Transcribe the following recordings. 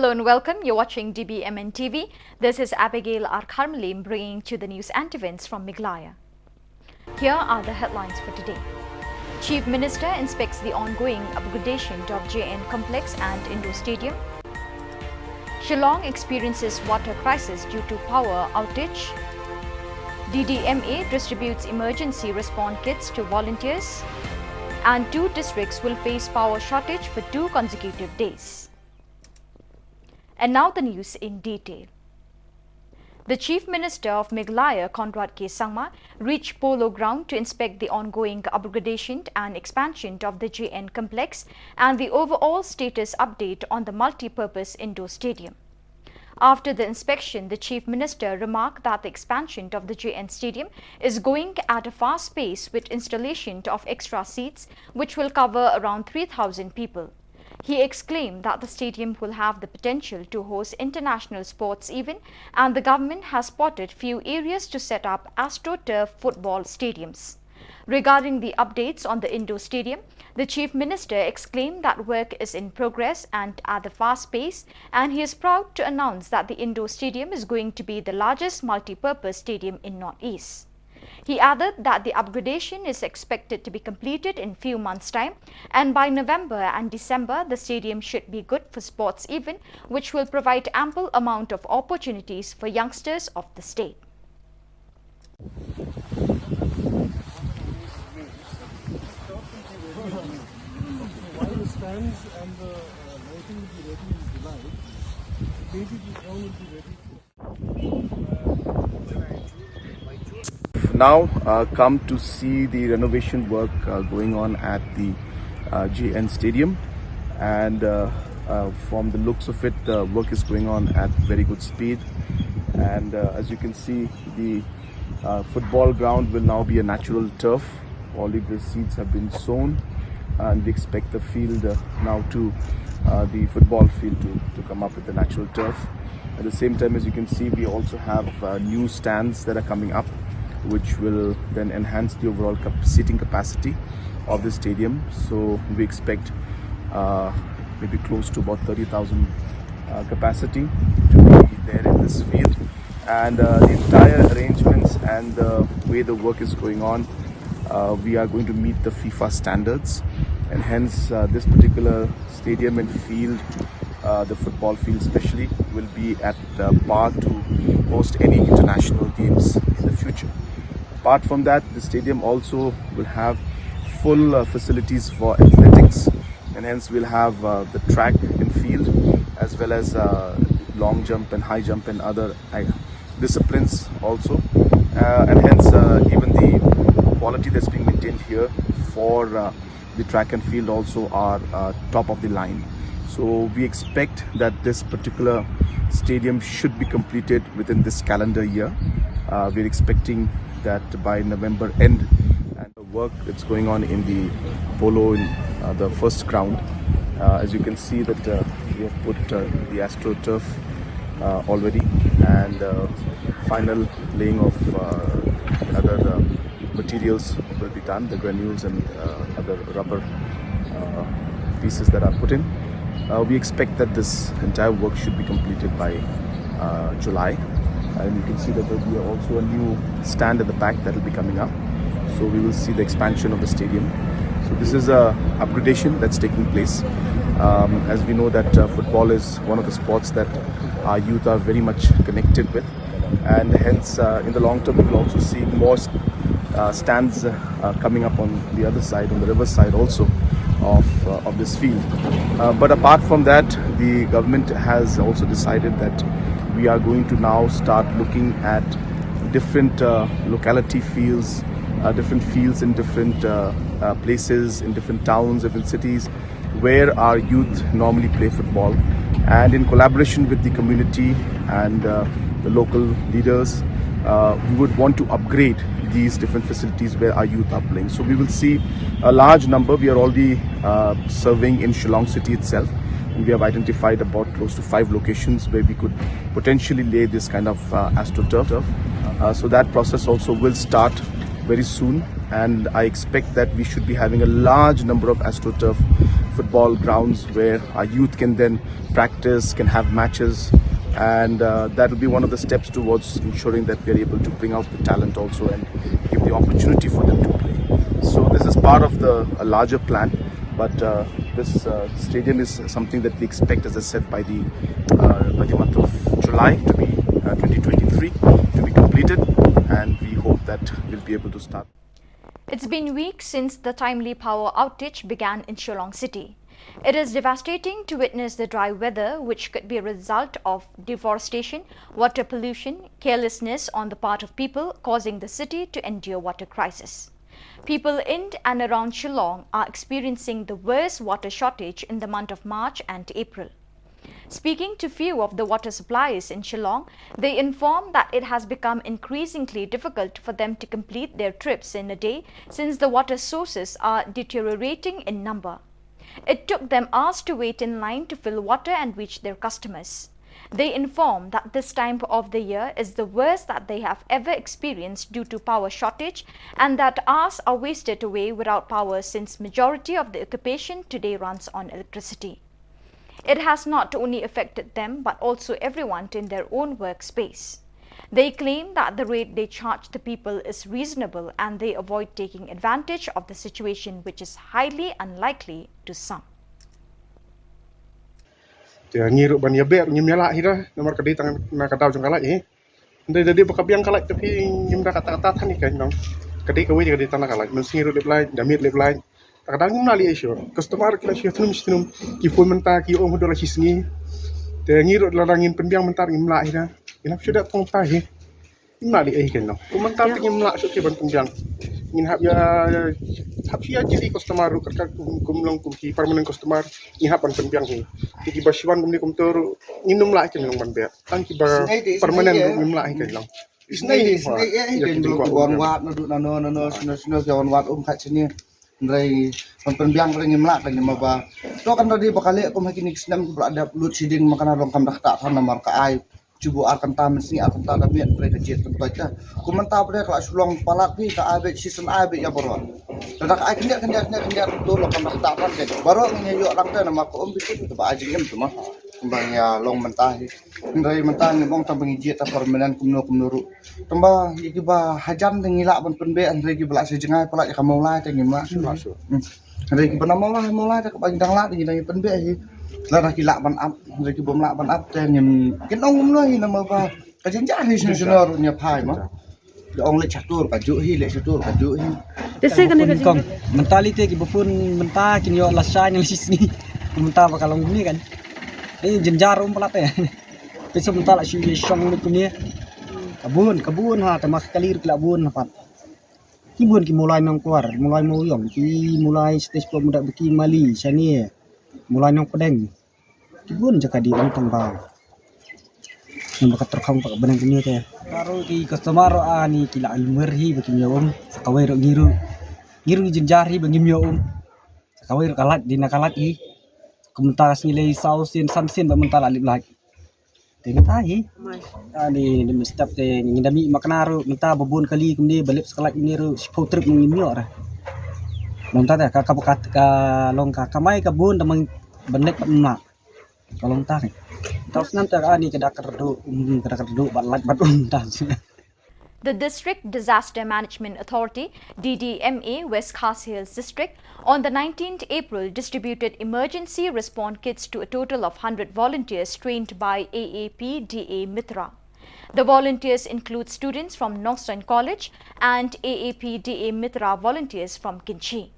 Hello and welcome. You're watching dbmnTv. This is Abigail R. Carmelim bringing to the news and events from Meghalaya. Here are the headlines for today. Chief Minister inspects the ongoing upgradation of JN Complex and Indoor Stadium. Shillong experiences water crisis due to power outage. DDMA distributes emergency response kits to volunteers. And 2 districts will face power shortage for 2 consecutive days. And now the news in detail. The Chief Minister of Meghalaya, Conrad K. Sangma, reached Polo Ground to inspect the ongoing upgradation and expansion of the JN complex and the overall status update on the multi-purpose indoor stadium. After the inspection, the Chief Minister remarked that the expansion of the JN Stadium is going at a fast pace with installation of extra seats, which will cover around 3,000 people. He exclaimed that the stadium will have the potential to host international sports events, and the government has spotted few areas to set up AstroTurf football stadiums. Regarding the updates on the indoor stadium, the Chief Minister exclaimed that work is in progress and at a fast pace, and he is proud to announce that the indoor stadium is going to be the largest multi-purpose stadium in Northeast. He added that the upgradation is expected to be completed in few months' time, and by November and December the stadium should be good for sports event, which will provide ample amount of opportunities for youngsters of the state. While the stands and the lighting will be ready in July, the basic ground will be ready. Now come to see the renovation work going on at the JN Stadium, and from the looks of it, the work is going on at very good speed, and as you can see, the football ground will now be a natural turf. All of the seeds have been sown, and we expect the field now to the football field to come up with the natural turf. At the same time, as you can see, we also have new stands that are coming up, which will then enhance the overall seating capacity of the stadium. So we expect maybe close to about 30,000 capacity to be there in this field. And the entire arrangements and the way the work is going on, we are going to meet the FIFA standards, and hence this particular stadium and field, the football field especially, will be at par to host any international games in the future. Apart from that, the stadium also will have full facilities for athletics, and hence we'll have the track and field, as well as long jump and high jump and other disciplines also, and hence even the quality that's being maintained here for the track and field also are top of the line. So we expect that this particular stadium should be completed within this calendar year. We're expecting that by November end, and the work that's going on in the polo in the first ground, as you can see that we have put the AstroTurf already, and final laying of other materials will be done, the granules and other rubber pieces that are put in. We expect that this entire work should be completed by July. And you can see that there will be also a new stand at the back that will be coming up. So we will see the expansion of the stadium. So this is a upgradation that's taking place. As we know that football is one of the sports that our youth are very much connected with, and hence in the long term we will also see more stands coming up on the other side, on the river side also of this field. But apart from that, the government has also decided that we are going to now start looking at different locality fields, different fields in different places, in different towns, different cities, where our youth normally play football. And in collaboration with the community and the local leaders, we would want to upgrade these different facilities where our youth are playing. So we will see a large number. We are already serving in Shillong city itself. We have identified about close to 5 locations where we could potentially lay this kind of AstroTurf. So that process also will start very soon, and I expect that we should be having a large number of AstroTurf football grounds where our youth can then practice, can have matches, and that will be one of the steps towards ensuring that we are able to bring out the talent also and give the opportunity for them to play. So this is part of a larger plan, but this stadium is something that we expect, as I said, by the month of July to be 2023 to be completed, and we hope that we'll be able to start. It's been weeks since the timely power outage began in Shillong city. It is devastating to witness the dry weather, which could be a result of deforestation, water pollution, carelessness on the part of people, causing the city to endure water crisis. People in and around Shillong are experiencing the worst water shortage in the month of March and April. Speaking to few of the water suppliers in Shillong, they inform that it has become increasingly difficult for them to complete their trips in a day since the water sources are deteriorating in number. It took them hours to wait in line to fill water and reach their customers. They inform that this time of the year is the worst that they have ever experienced due to power shortage, and that hours are wasted away without power since majority of the occupation today runs on electricity. It has not only affected them but also everyone in their own workspace. They claim that the rate they charge the people is reasonable and they avoid taking advantage of the situation, which is highly unlikely to some. Ngiru ban yabe nyimela hira nomor kadi tangan na kadau jong kalak Ndai bakabiang kalak tapi nyimda kata-kata tani kan nong. Kadi kawi jadi tanah kalak mensiru leblai damit leblai. Kadang nyimla li esyo. Customer kila syo tunum ki pun menta ki om hodola hisngi. Te ngiru larangin penbiang mentar nyimla hira. Ina sudah tong tahi. Nyimla li kan nong. Kumentar nyimla syo ki ban penbiang. Ngin hab ya hab sia jadi customer kerja kumlong ki permanent customer ni hab ban penbiang hi. Ki baswan kumni kumtur nginum la kan nong ban be. Tang ki ba permanent nyimla kan nong. Isnai kan belum kawan wat nuduk nano sino kawan wat kat sini. Ndai penbiang ring nyimla kan nyimba. To kan tadi bakali aku makin isnam ku berada lut siding makan long kam dak tak tan nomor ka ai cubu akan tamen sini akan tak miat mereka jet tempat dah. Komentar pada kalau sulong palat ni ka abe season abe ya baru. Dadak ai kendia tu long kam dak tak tan kan. Baru ngeyo orang tu nama ko bikin tu ba ajing tu mah. Kembang ya long mentah. Ndai mentah ngomong ta bengi jet ta permainan kumno Tamba iki ba hajan ngilak ban penbe ndai ki belak sejengai pelak ya kamu lai ta ngimla su. Ndai ki bana mau lai ta ka dang lat ndai penbe hi. Lara kilak ban up, lagi bom lak ban up dan yang ken ong mulai nama ba kajenjar ni senor nya pai mah. Ong le catur kaju hi le catur kaju hi. Dese kan kong mentalite ki bufun menta kin yo lasanya lis ni. Menta bakal ong ni kan. Ini jenjar pelat ya. Besok menta la si Shillong ni punya. Kabun ha tamak kalir kelabun dapat. Kibun ki mulai nang keluar, mulai mau yong ki mulai stage pom dak beki mali sani. Mulai nang pedeng kibun jaka di tang bau yang bakat terkong pak benang kini teh karo ki customer ani kila almerhi bagi nyawum sakawai ro giru jenjari bagi nyawum sakawai ro kalat dina kalat i kementas nilai sausin sansin ba mental alip lagi tengah tahi ani dem step teh ngindami maknaro menta babon kali kemudian balik sekalat ini ro sepuluh trip ngimyo ra Lontar ya kakak ka long kamai kabun tamang benek emak kalau lontar terus nanti ani kedak kerdu bat untas. The District Disaster Management Authority (DDMA) West Khasinews District on the 19th April distributed emergency response kits to a total of 100 volunteers trained by AAP-DA Mitra. The volunteers include students from Nongstoin College and AAP-DA Mitra volunteers from Kinchi.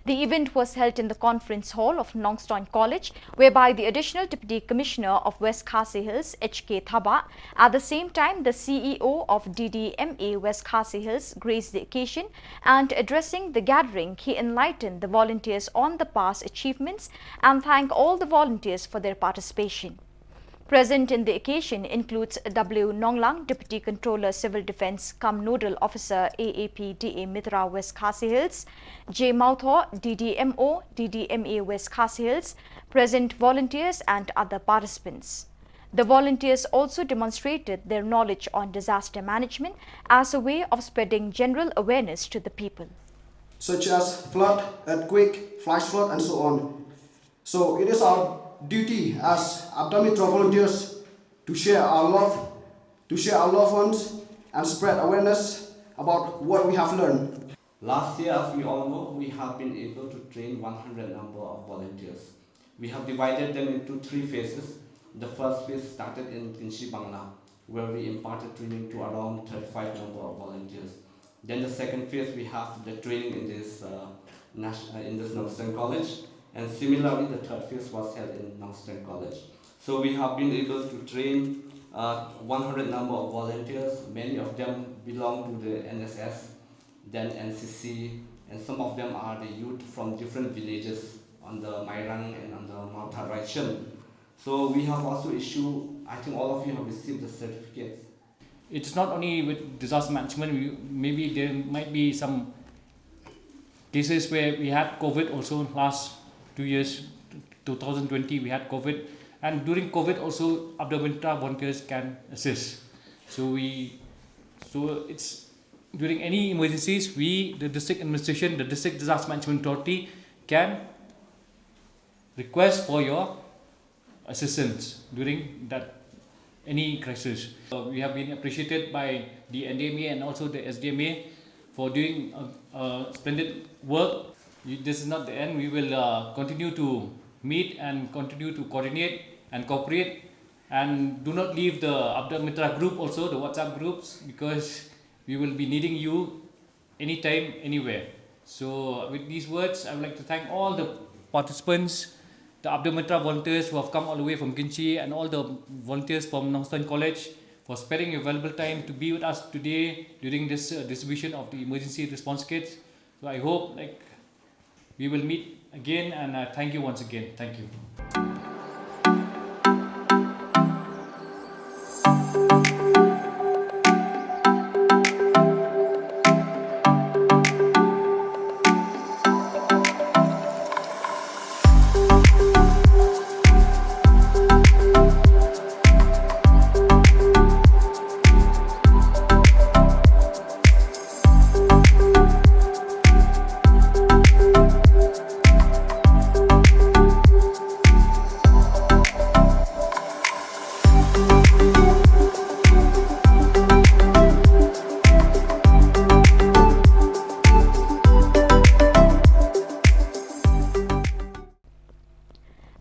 The event was held in the conference hall of Nongstoin College, whereby the Additional Deputy Commissioner of West Khasi Hills, H.K. Thaba, at the same time the CEO of DDMA West Khasi Hills, graced the occasion, and addressing the gathering, he enlightened the volunteers on the past achievements and thanked all the volunteers for their participation. Present in the occasion includes W. Nonglang, Deputy Controller Civil Defence cum Nodal Officer AAP-DA Mitra West Khasi Hills, J. Mautho, DDMO, DDMA West Khasi Hills, present volunteers and other participants. The volunteers also demonstrated their knowledge on disaster management as a way of spreading general awareness to the people. such as flood, earthquake, flash flood, and so on. So it is our duty as Abda Mitra volunteers to share our love, to share our loved ones, and spread awareness about what we have learned. Last year, as we all know, we have been able to train 100 number of volunteers. We have divided them into 3 phases. The first phase started in Kinshi Bangla, where we imparted training to around 35 number of volunteers. Then the second phase, we have the training in this Northern College, and similarly the third phase was held in Northern College. So we have been able to train 100 number of volunteers. Many of them belong to the NSS, then NCC, and some of them are the youth from different villages on the Mairang and on the Mount Haraicham. So we have also issued, I think all of you have received the certificates. It's not only with disaster management, maybe there might be some cases where we had COVID also last 2 years, 2020 we had COVID, and during COVID also Abda Mitra volunteers can assist. So it's during any emergencies, we, the district administration, the district disaster management authority can request for your assistance during that any crisis. We have been appreciated by the NDMA and also the SDMA for doing splendid work. This is not the end. We will continue to meet and continue to coordinate and cooperate, and do not leave the Abda Mitra group also, the WhatsApp groups, because we will be needing you anytime, anywhere. So with these words, I would like to thank all the participants, the Abda Mitra volunteers who have come all the way from Kinchi, and all the volunteers from Northern College for sparing your valuable time to be with us today during this distribution of the emergency response kits. So I hope we will meet again, and thank you once again. Thank you.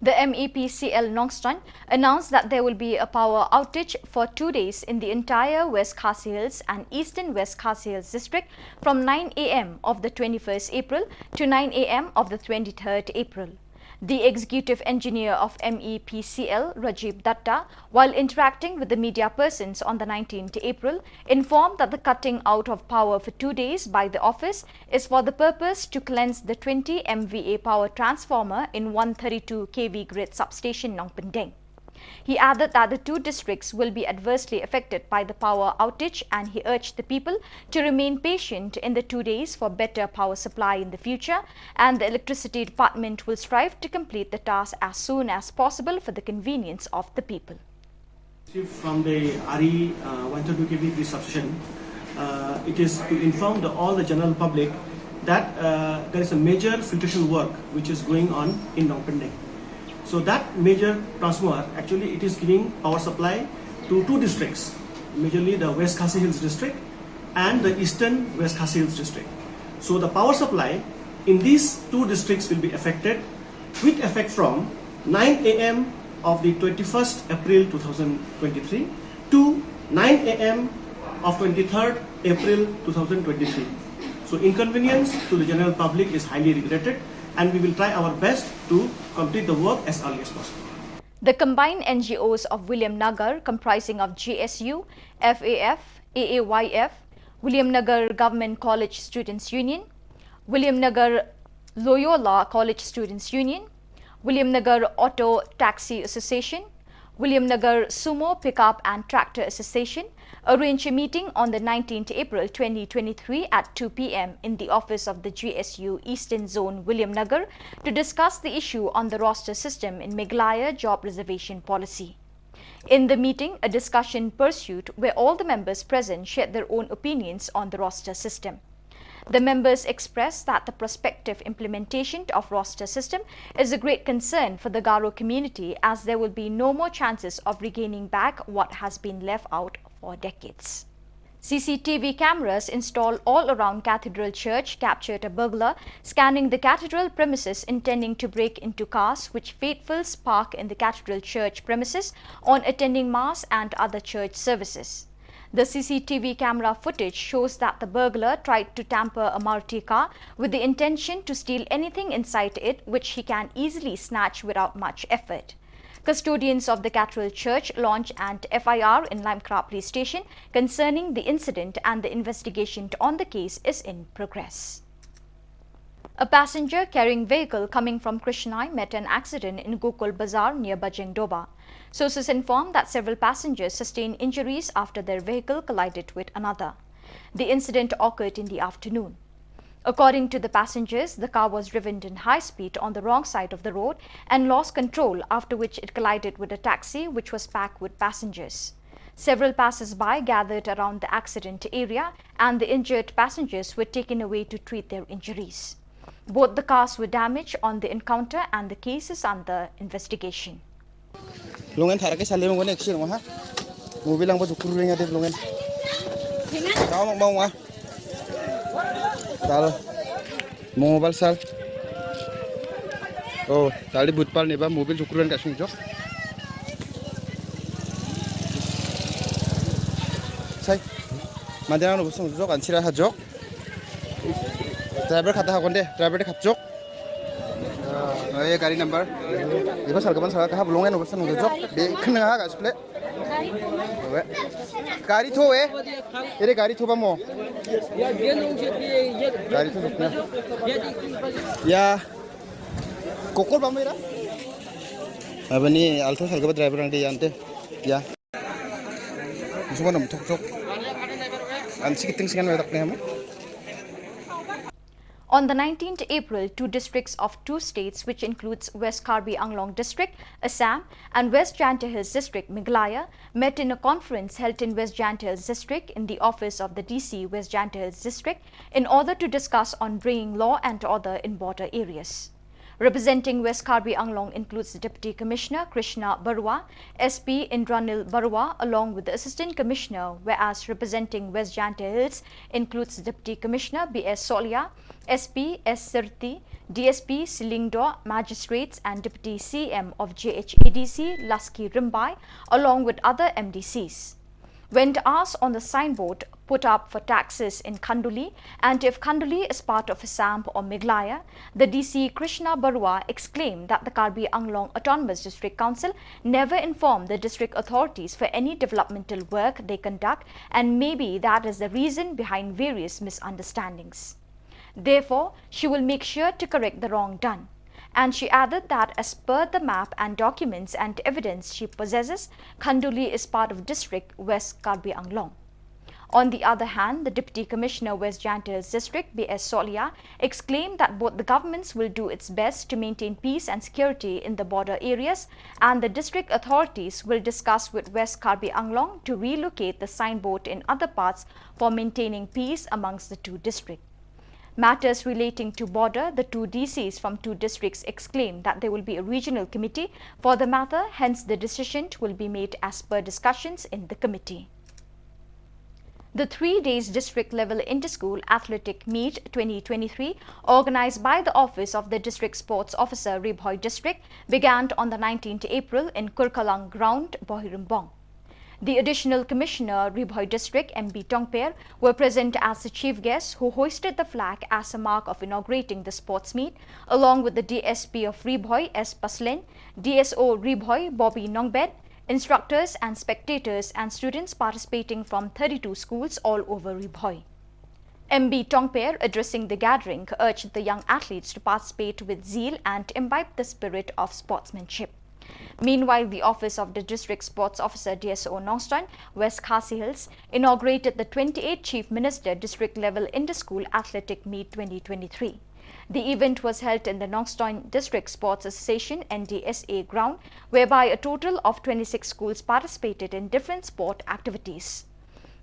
The MEPCL Nongstran announced that there will be a power outage for 2 days in the entire West Khasi Hills and Eastern West Khasi Hills district from 9 a.m. of the 21st April to 9 a.m. of the 23rd April. The executive engineer of MEPCL, Rajiv Datta, while interacting with the media persons on the 19th April, informed that the cutting out of power for 2 days by the office is for the purpose to cleanse the 20 MVA power transformer in 132 kV grid substation Nongpendeng. He added that the 2 districts will be adversely affected by the power outage, and he urged the people to remain patient in the 2 days for better power supply in the future, and the electricity department will strive to complete the task as soon as possible for the convenience of the people. From the RE 132 kV grid substation, it is to inform all the general public that there is a major filtration work which is going on in Nongpendeng. So that major transformer, actually it is giving power supply to 2 districts, majorly the West Khasi Hills district and the Eastern West Khasi Hills district. So the power supply in these 2 districts will be affected with effect from 9 a.m. of the 21st April 2023 to 9 a.m. of 23rd April 2023. So inconvenience to the general public is highly regretted, and we will try our best to complete the work as early as possible. The combined NGOs of William Nagar, comprising of GSU, FAF, AAYF, William Nagar Government College Students Union, William Nagar Loyola College Students Union, William Nagar Auto Taxi Association, William Nagar Sumo Pickup and Tractor Association arranged a meeting on the 19th April 2023 at 2 p.m. in the office of the GSU Eastern Zone William Nagar to discuss the issue on the roster system in Meghalaya job reservation policy. In the meeting, a discussion pursued where all the members present shared their own opinions on the roster system. The members expressed that the prospective implementation of roster system is a great concern for the Garo community, as there will be no more chances of regaining back what has been left out for decades. CCTV cameras installed all around Cathedral Church captured a burglar scanning the cathedral premises intending to break into cars which faithfuls park in the Cathedral Church premises on attending Mass and other church services. The CCTV camera footage shows that the burglar tried to tamper a Maruti car with the intention to steal anything inside it, which he can easily snatch without much effort. Custodians of the Cathedral Church launched an FIR in Limekra Police Station concerning the incident, and the investigation on the case is in progress. A passenger carrying vehicle coming from Krishnai met an accident in Gokul Bazaar near Bajeng Doba. Sources informed that several passengers sustained injuries after their vehicle collided with another. The incident occurred in the afternoon. According to the passengers, the car was driven in high speed on the wrong side of the road and lost control, after which it collided with a taxi which was packed with passengers. Several passers-by gathered around the accident area, and the injured passengers were taken away to treat their injuries. Both the cars were damaged on the encounter, and the case is under investigation. Longan thara ke sale mo next year mo ha. Mo bilang ba dukur ring ade longan. Kau mau ma. Tal. Mo mobile sal. Oh, tali butpal ne ba mobil dukuran ka sungjok. Sai. Madana no sungjok an sira hajok. Driver खाता है कौन दे driver दे खच्चोक ये गाड़ी number देखो साल कौन साल कहाँ बुलाऊंगे नोबल से नोबल जोक देखने हाँ गाइस प्ले गाड़ी थो ये गाड़ी थो बामो गाड़ी थो रुकना या कोकोल बामो इरा अब नहीं अल्टो साल का driver अंडे जानते या मुझे नम थोक थोक अंशी कितने सेकंड में रखने हम On the 19th April, two districts of two states, which includes West Karbi Anglong District, Assam, and West Janta Hills District, Meghalaya, met in a conference held in West Janta Hills District in the office of the DC West Janta Hills District in order to discuss on bringing law and order in border areas. Representing West Karbi Anglong includes the Deputy Commissioner Krishna Barua, SP Indranil Barua, along with the Assistant Commissioner, whereas representing West Janta Hills includes the Deputy Commissioner B.S. Solia, SP S. Sirti, DSP Silingdo, Magistrates, and Deputy CM of JHADC Lasky Rimbai, along with other MDCs. When asked on the signboard put up for taxes in Khanduli and if Khanduli is part of Assam or Meghalaya, the DC Krishna Barua exclaimed that the Karbi Anglong Autonomous District Council never informed the district authorities for any developmental work they conduct, and maybe that is the reason behind various misunderstandings. Therefore, she will make sure to correct the wrong done. And she added that as per the map and documents and evidence she possesses, Khanduli is part of district West Karbi Anglong. On the other hand, the Deputy Commissioner West Janta Hills District, B.S. Solia, exclaimed that both the governments will do its best to maintain peace and security in the border areas, and the district authorities will discuss with West Karbi Anglong to relocate the signboard in other parts for maintaining peace amongst the two districts. Matters relating to border, the two DCs from two districts exclaimed that there will be a regional committee for the matter, hence the decision will be made as per discussions in the committee. The 3 days district-level inter-school athletic meet 2023, organized by the Office of the District Sports Officer, Ribhoi District, began on the 19th April in Kurkalang Ground, Bohirimbong. The Additional Commissioner, Ribhoi District, M.B. Tongper, were present as the chief guests who hoisted the flag as a mark of inaugurating the sports meet, along with the DSP of Ribhoi, S. Paslen, DSO Ribhoi, Bobby Nongbet, instructors and spectators and students participating from 32 schools all over Ribhoi. M.B. Tongper, addressing the gathering, urged the young athletes to participate with zeal and imbibe the spirit of sportsmanship. Meanwhile, the Office of the District Sports Officer DSO Nongstoin, West Khasi Hills, inaugurated the 28th Chief Minister District Level Inter-School Athletic Meet 2023. The event was held in the Nongstoin District Sports Association NDSA ground, whereby a total of 26 schools participated in different sport activities.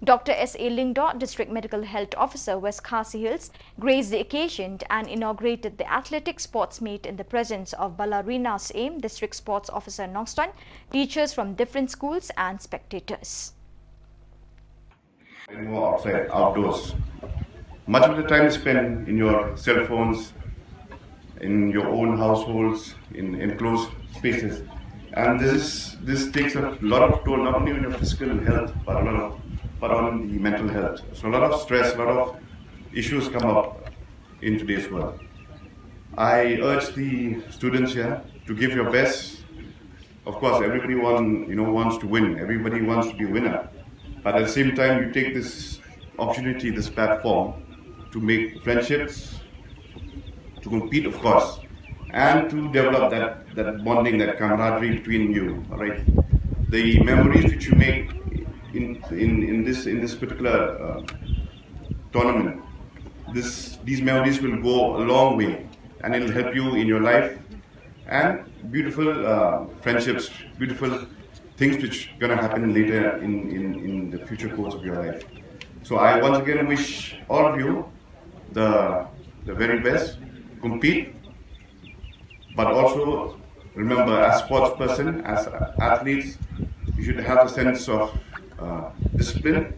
Dr. S.A. Lingdo, District Medical Health Officer, West Khasi Hills, graced the occasion and inaugurated the athletic sports meet in the presence of Ballerina's Aim, District Sports Officer Nongstan, teachers from different schools and spectators. More outside, outdoors. Much of the time is spent in your cell phones, in your own households, in enclosed spaces. And this takes a lot of toll, not only on your physical health, but on the mental health. So a lot of stress, a lot of issues come up in today's world. I urge the students here to give your best. Of course, everybody wants to win. Everybody wants to be a winner. But at the same time, you take this opportunity, this platform, to make friendships, to compete, of course, and to develop that bonding, that camaraderie between you. Right? The memories which you make in this particular tournament, these memories will go a long way, and it'll help you in your life, and beautiful friendships, beautiful things which are going to happen later in the future course of your life. So I once again wish all of you the very best. Compete, but also remember, as sports person, as athletes, you should have a sense of discipline,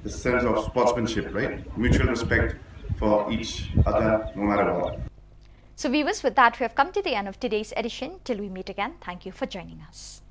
the sense of sportsmanship, right? Mutual respect for each other, no matter what. So viewers, with that we have come to the end of today's edition. Till we meet again, thank you for joining us.